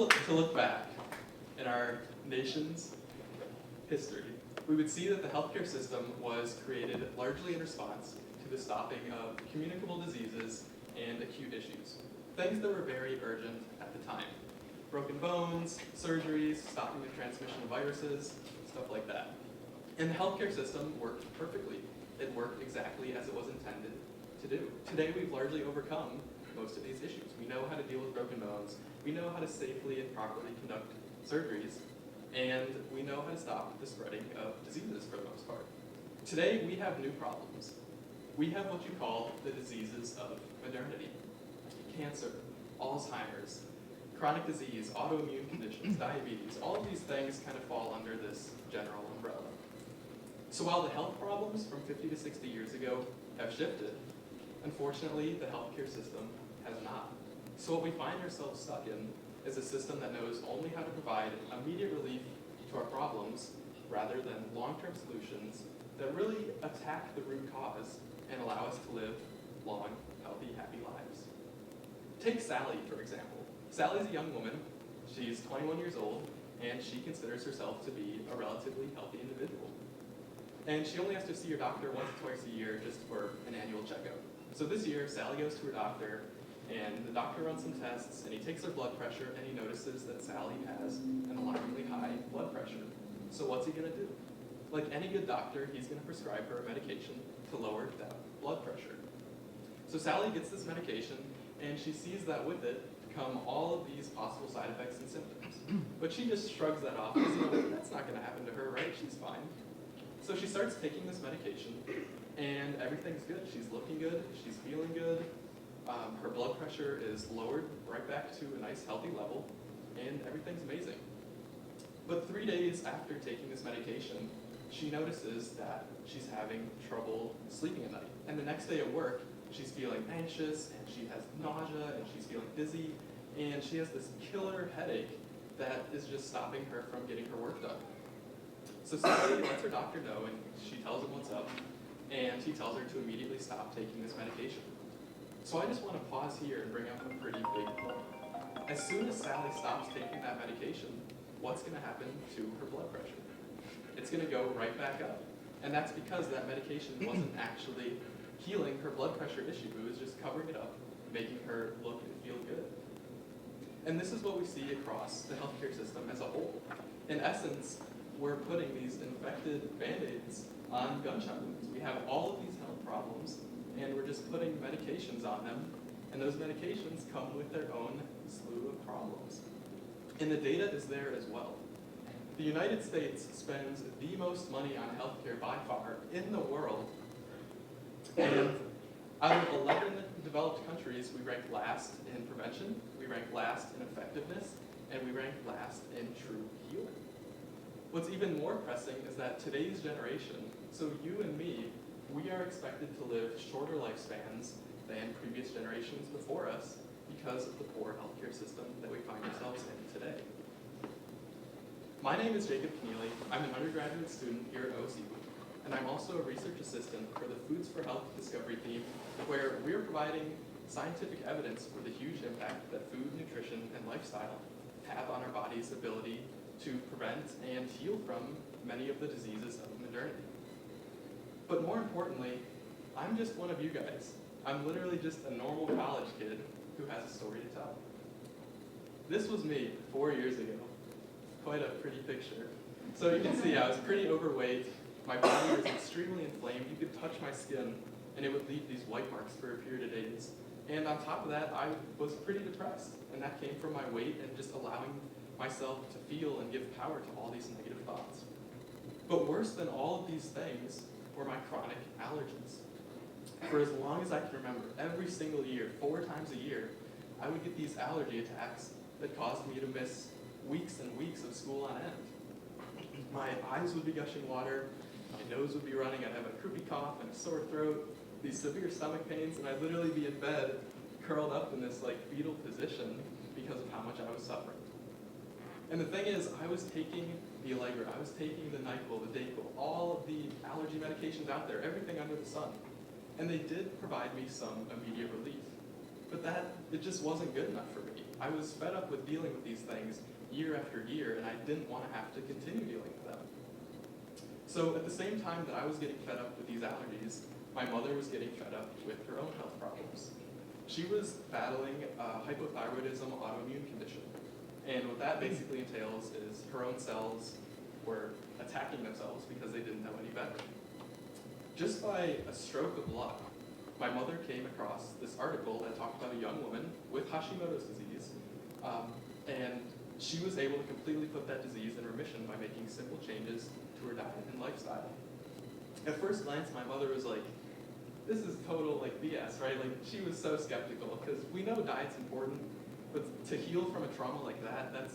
to look back in our nation's history, we would see that the healthcare system was created largely in response to the stopping of communicable diseases and acute issues, things that were very urgent at the time. Broken bones, surgeries, stopping the transmission of viruses, stuff like that. And the healthcare system worked perfectly. It worked exactly as it was intended to do. Today we've largely overcome most of these issues. We know how to deal with broken bones, we know how to safely and properly conduct surgeries, and we know how to stop the spreading of diseases for the most part. Today we have new problems. We have what you call the diseases of modernity. Cancer, Alzheimer's, chronic disease, autoimmune conditions, diabetes, all of these things kind of fall under this general umbrella. So while the health problems from 50 to 60 years ago have shifted, unfortunately the healthcare system has not. So what we find ourselves stuck in is a system that knows only how to provide immediate relief to our problems rather than long-term solutions that really attack the root cause and allow us to live long, healthy, happy lives. Take Sally, for example. Sally's a young woman, she's 21 years old, and she considers herself to be a relatively healthy individual. And she only has to see her doctor once or twice a year just for an annual checkup. So this year, Sally goes to her doctor, and the doctor runs some tests, and he takes her blood pressure, and he notices that Sally has an alarmingly high blood pressure. So what's he gonna do? Like any good doctor, he's gonna prescribe her a medication to lower that blood pressure. So Sally gets this medication, and she sees that with it come all of these possible side effects and symptoms. But she just shrugs that off, because that's not gonna happen to her, right? She's fine. So she starts taking this medication, and everything's good. She's looking good, she's feeling good, her blood pressure is lowered right back to a nice healthy level, and everything's amazing. But 3 days after taking this medication, she notices that she's having trouble sleeping at night. And the next day at work, she's feeling anxious, and she has nausea, and she's feeling dizzy, and she has this killer headache that is just stopping her from getting her work done. So Sally lets her doctor know, and she tells him what's up, and he tells her to immediately stop taking this medication. So I just want to pause here and bring up a pretty big point. As soon as Sally stops taking that medication, what's going to happen to her blood pressure? It's going to go right back up. And that's because that medication wasn't actually healing her blood pressure issue. It was just covering it up, making her look and feel good. And this is what we see across the healthcare system as a whole. In essence, we're putting these infected Band-Aids on gunshot wounds. We have all of these health problems, and we're just putting medications on them, and those medications come with their own slew of problems. And the data is there as well. The United States spends the most money on healthcare by far in the world, and out of 11 developed countries, we rank last in prevention, we rank last in effectiveness, and we rank last in true healing. What's even more pressing is that today's generation, so you and me, we are expected to live shorter lifespans than previous generations before us because of the poor healthcare system that we find ourselves in today. My name is Jacob Kenneally. I'm an undergraduate student here at OSU, and I'm also a research assistant for the Foods for Health Discovery team, where we are providing scientific evidence for the huge impact that food, nutrition, and lifestyle have on our body's ability to prevent and heal from many of the diseases of modernity. But more importantly, I'm just one of you guys. I'm literally just a normal college kid who has a story to tell. This was me 4 years ago. Quite a pretty picture. So you can see I was pretty overweight, my body was extremely inflamed, you could touch my skin and it would leave these white marks for a period of days. And on top of that, I was pretty depressed, and that came from my weight and just allowing myself to feel and give power to all these negative thoughts. But worse than all of these things were my chronic allergies. For as long as I can remember, every single year, 4 times a year, I would get these allergy attacks that caused me to miss weeks and weeks of school on end. My eyes would be gushing water, my nose would be running, I'd have a croupy cough and a sore throat, these severe stomach pains, and I'd literally be in bed, curled up in this fetal position because of how much I was suffering. And the thing is, I was taking the Allegra, I was taking the NyQuil, the Dayquil, all of the allergy medications out there, everything under the sun. And they did provide me some immediate relief. it just wasn't good enough for me. I was fed up with dealing with these things year after year, and I didn't want to have to continue dealing with them. So at the same time that I was getting fed up with these allergies, my mother was getting fed up with her own health problems. She was battling a hypothyroidism autoimmune condition. And what that basically entails is her own cells were attacking themselves because they didn't know any better. Just by a stroke of luck, my mother came across this article that talked about a young woman with Hashimoto's disease, and she was able to completely put that disease in remission by making simple changes to her diet and lifestyle. At first glance, my mother was like, this is total BS, right? She was so skeptical because we know diet's important, but to heal from a trauma like that, that's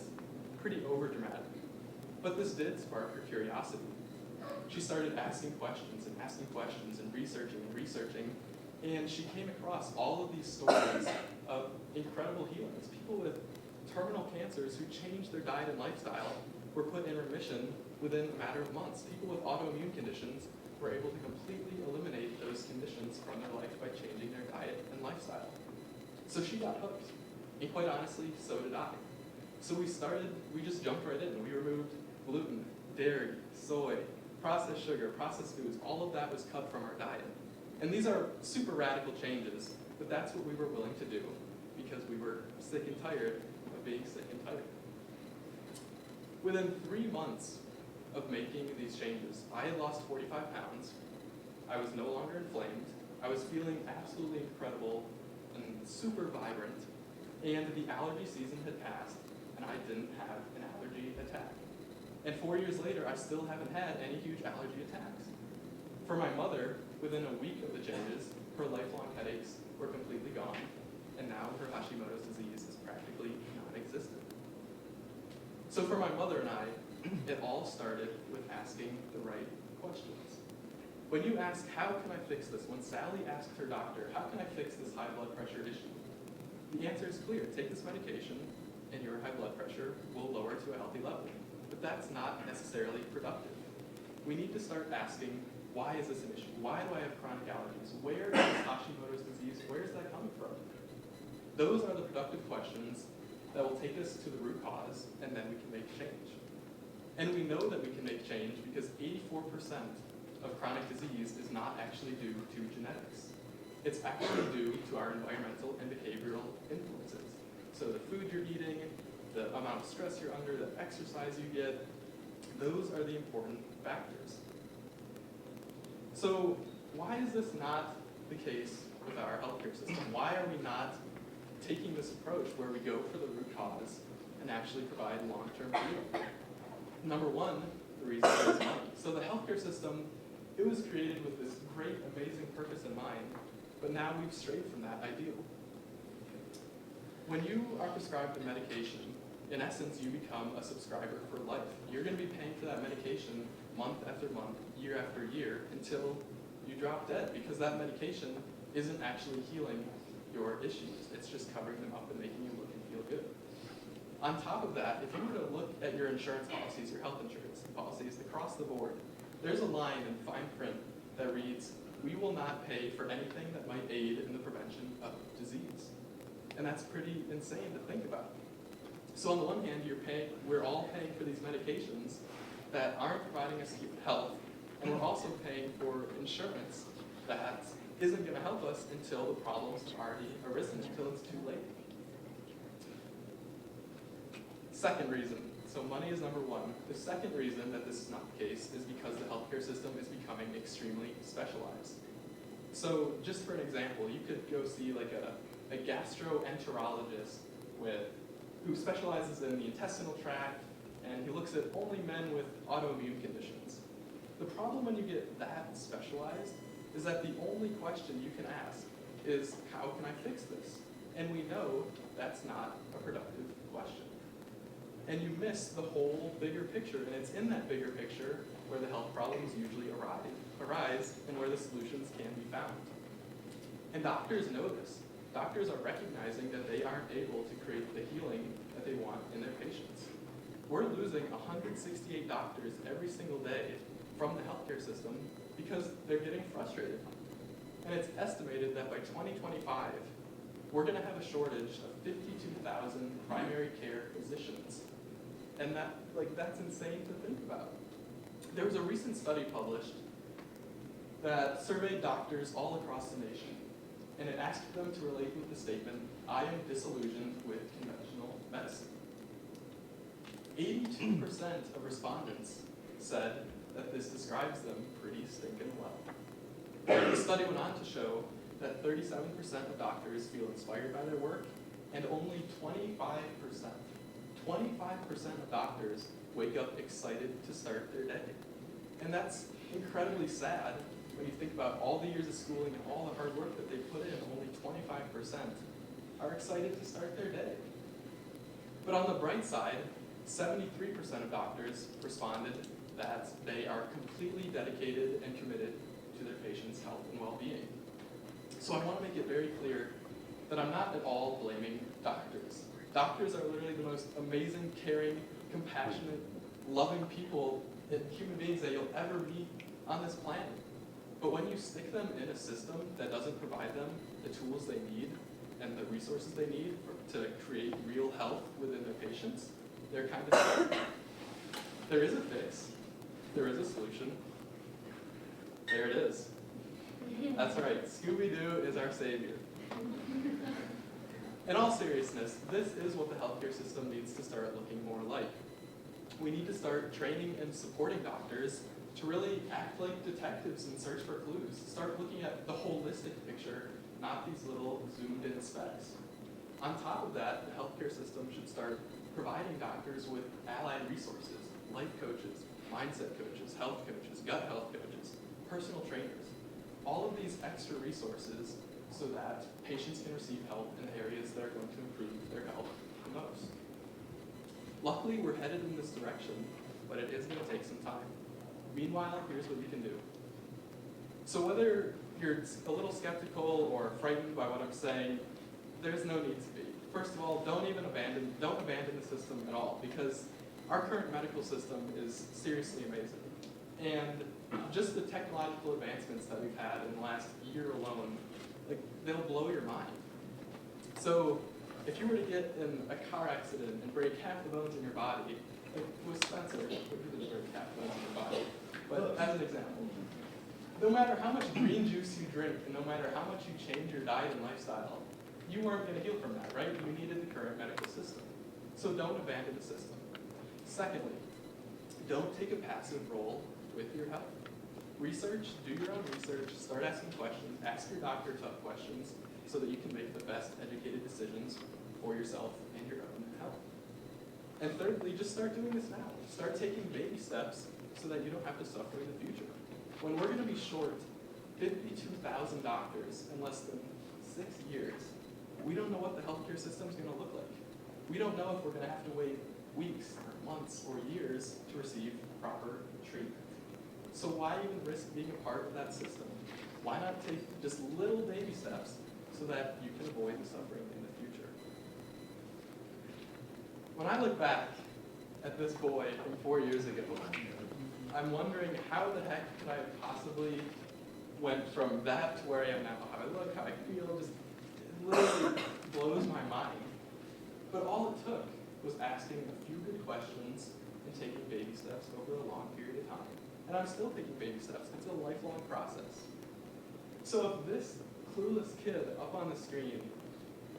pretty overdramatic. But this did spark her curiosity. She started asking questions and researching, and she came across all of these stories of incredible healings. People with terminal cancers who changed their diet and lifestyle were put in remission within a matter of months. People with autoimmune conditions were able to completely eliminate those conditions from their life by changing their diet and lifestyle. So she got hooked, and quite honestly, so did I. So we just jumped right in. We removed gluten, dairy, soy, processed sugar, processed foods. All of that was cut from our diet. And these are super radical changes, but that's what we were willing to do because we were sick and tired of being sick and tired. Within 3 months of making these changes, I had lost 45 pounds. I was no longer inflamed. I was feeling absolutely incredible and super vibrant. And the allergy season had passed, and I didn't have an allergy attack. And 4 years later, I still haven't had any huge allergy attacks. For my mother, within a week of the changes, her lifelong headaches were completely gone, and now her Hashimoto's disease is practically non-existent. So for my mother and I, it all started with asking the right questions. When you ask, how can I fix this? When Sally asked her doctor, how can I fix this high blood pressure issue? The answer is clear. Take this medication and your high blood pressure will lower to a healthy level. But that's not necessarily productive. We need to start asking, why is this an issue? Why do I have chronic allergies? Where is Hashimoto's disease? Where is that coming from? Those are the productive questions that will take us to the root cause, and then we can make change. And we know that we can make change because 84% of chronic disease is not actually due to genetics. It's actually due to our environmental and behavioral influences. So the food you're eating, the amount of stress you're under, the exercise you get, those are the important factors. So why is this not the case with our healthcare system? Why are we not taking this approach where we go for the root cause and actually provide long-term healing? Number one, the reason is money. So the healthcare system, it was created with this great, amazing purpose in mind, but now we've strayed from that ideal. When you are prescribed a medication, in essence, you become a subscriber for life. You're going to be paying for that medication month after month, year after year, until you drop dead, because that medication isn't actually healing your issues. It's just covering them up and making you look and feel good. On top of that, if you were to look at your insurance policies, your health insurance policies across the board, there's a line in fine print that reads, "We will not pay for anything that might aid in the prevention of disease." And that's pretty insane to think about. So on the one hand, we're all paying for these medications that aren't providing us health, and we're also paying for insurance that isn't going to help us until the problems have already arisen, until it's too late. Second reason, so money is number one. The second reason that this is not the case is because the healthcare system is becoming extremely specialized. So just for an example, you could go see a gastroenterologist who specializes in the intestinal tract, and he looks at only men with autoimmune conditions. The problem when you get that specialized is that the only question you can ask is, how can I fix this? And we know that's not a productive question. And you miss the whole bigger picture, and it's in that bigger picture where the health problems usually arise and where the solutions can be found. And doctors know this. Doctors are recognizing that they aren't able to create the healing that they want in their patients. We're losing 168 doctors every single day from the healthcare system because they're getting frustrated. And it's estimated that by 2025, we're going to have a shortage of 52,000 primary care physicians. And that's insane to think about. There was a recent study published that surveyed doctors all across the nation, and it asked them to relate with the statement, "I am disillusioned with conventional medicine." 82% of respondents said that this describes them pretty stinking well. The study went on to show that 37% of doctors feel inspired by their work, and only 25% of doctors wake up excited to start their day. And that's incredibly sad when you think about all the years of schooling and all the hard work that they put in. Only 25% are excited to start their day. But on the bright side, 73% of doctors responded that they are completely dedicated and committed to their patients' health and well-being. So I want to make it very clear that I'm not at all blaming doctors. Doctors are literally the most amazing, caring, compassionate, loving people, human beings that you'll ever meet on this planet. But when you stick them in a system that doesn't provide them the tools they need and the resources they need to create real health within their patients, they're kind of stuck. There is a fix. There is a solution. There it is. That's right, Scooby-Doo is our savior. In all seriousness, this is what the healthcare system needs to start looking more like. We need to start training and supporting doctors to really act like detectives and search for clues. Start looking at the holistic picture, not these little zoomed-in specks. On top of that, the healthcare system should start providing doctors with allied resources, life coaches, mindset coaches, health coaches, gut health coaches, personal trainers. All of these extra resources so that patients can receive help in the areas that are going to improve their health the most. Luckily, we're headed in this direction, but it is going to take some time. Meanwhile, here's what you can do. So whether you're a little skeptical or frightened by what I'm saying, there's no need to be. First of all, don't abandon the system at all, because our current medical system is seriously amazing. And just the technological advancements that we've had in the last year alone, they'll blow your mind. So if you were to get in a car accident and break half the bones in your body, with Spencer, he didn't break half the bones in your body, but as an example, no matter how much green juice you drink and no matter how much you change your diet and lifestyle, you weren't going to heal from that, right? You needed the current medical system. So don't abandon the system. Secondly, don't take a passive role with your health. Research, do your own research, start asking questions, ask your doctor tough questions so that you can make the best educated decisions for yourself and your own health. And thirdly, just start doing this now. Start taking baby steps so that you don't have to suffer in the future. When we're going to be short 52,000 doctors in less than 6 years, we don't know what the healthcare system is going to look like. We don't know if we're going to have to wait weeks or months or years to receive proper treatment. So why even risk being a part of that system? Why not take just little baby steps so that you can avoid the suffering in the future? When I look back at this boy from 4 years ago, I'm wondering how the heck could I have possibly went from that to where I am now, how I look, how I feel, just it literally blows my mind. But all it took was asking a few good questions and taking baby steps over a long period of time. And I'm still taking baby steps. It's a lifelong process. So if this clueless kid up on the screen,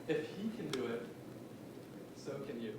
if he can do it, so can you.